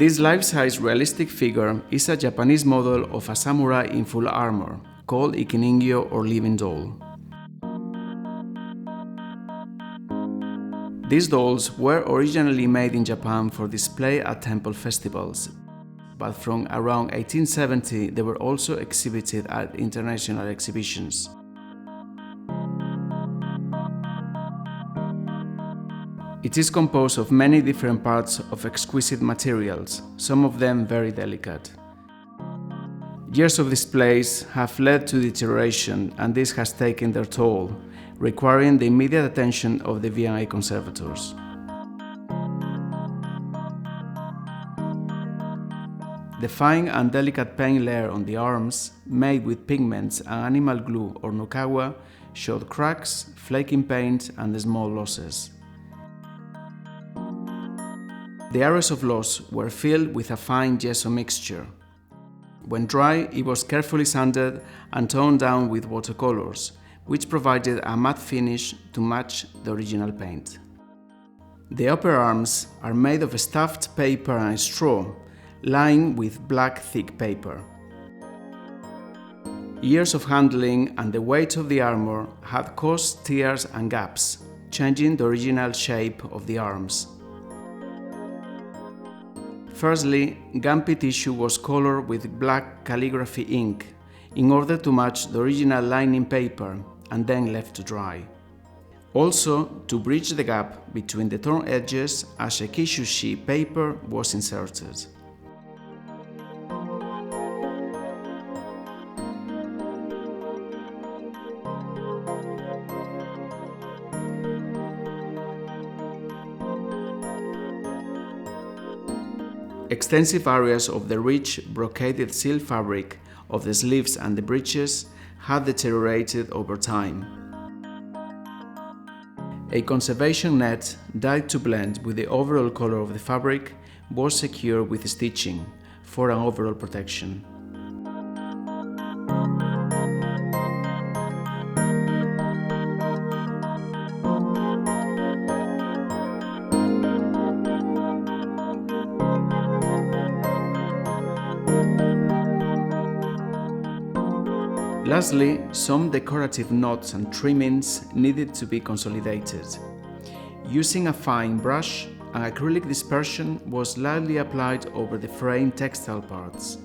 This life-size realistic figure is a Japanese model of a samurai in full armor, called iki-ningyō or living doll. These dolls were originally made in Japan for display at temple festivals, but from around 1870 they were also exhibited at international exhibitions. It is composed of many different parts of exquisite materials, some of them very delicate. Years of displays have led to deterioration, and this has taken their toll, requiring the immediate attention of the V&A conservators. The fine and delicate paint layer on the arms, made with pigments and animal glue or nukawa, showed cracks, flaking paint, and small losses. The areas of loss were filled with a fine gesso mixture. When dry, it was carefully sanded and toned down with watercolors, which provided a matte finish to match the original paint. The upper arms are made of stuffed paper and straw, lined with black thick paper. Years of handling and the weight of the armor had caused tears and gaps, changing the original shape of the arms. Firstly, Gampi tissue was colored with black calligraphy ink in order to match the original lining paper and then left to dry. Also, to bridge the gap between the torn edges, a shekishushi paper was inserted. Extensive areas of the rich brocaded silk fabric of the sleeves and the breeches had deteriorated over time. A conservation net, dyed to blend with the overall color of the fabric, was secured with stitching for an overall protection. Lastly, some decorative knots and trimmings needed to be consolidated. Using a fine brush, an acrylic dispersion was lightly applied over the fraying textile parts.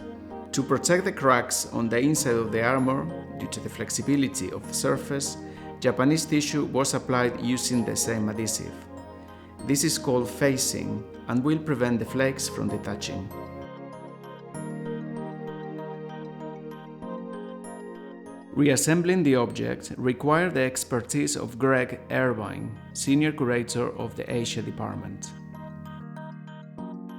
To protect the cracks on the inside of the armor, due to the flexibility of the surface, Japanese tissue was applied using the same adhesive. This is called facing and will prevent the flakes from detaching. Reassembling the object required the expertise of Greg Irvine, senior curator of the Asia department.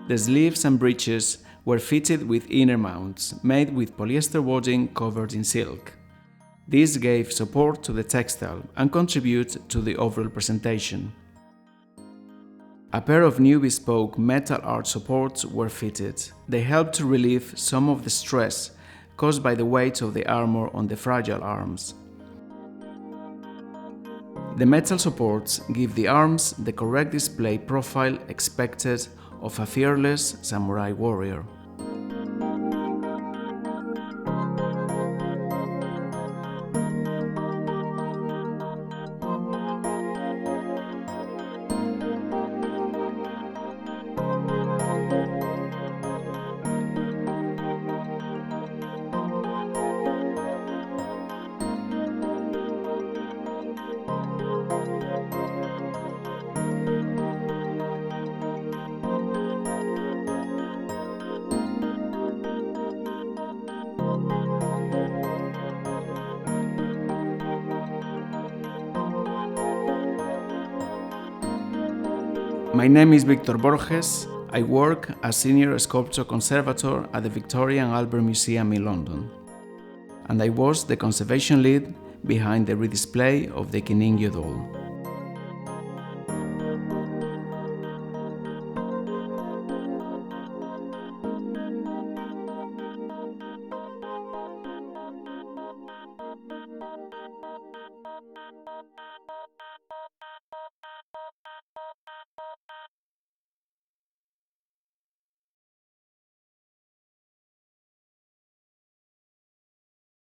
The sleeves and breeches were fitted with inner mounts made with polyester wadding covered in silk. This gave support to the textile and contributed to the overall presentation. A pair of new bespoke metal arch supports were fitted. They helped to relieve some of the stress caused by the weight of the armor on the fragile arms. The metal supports give the arms the correct display profile expected of a fearless samurai warrior. My name is Victor Borges. I work as Senior Sculpture Conservator at the Victoria and Albert Museum in London. And I was the conservation lead behind the redisplay of the iki-ningyō doll.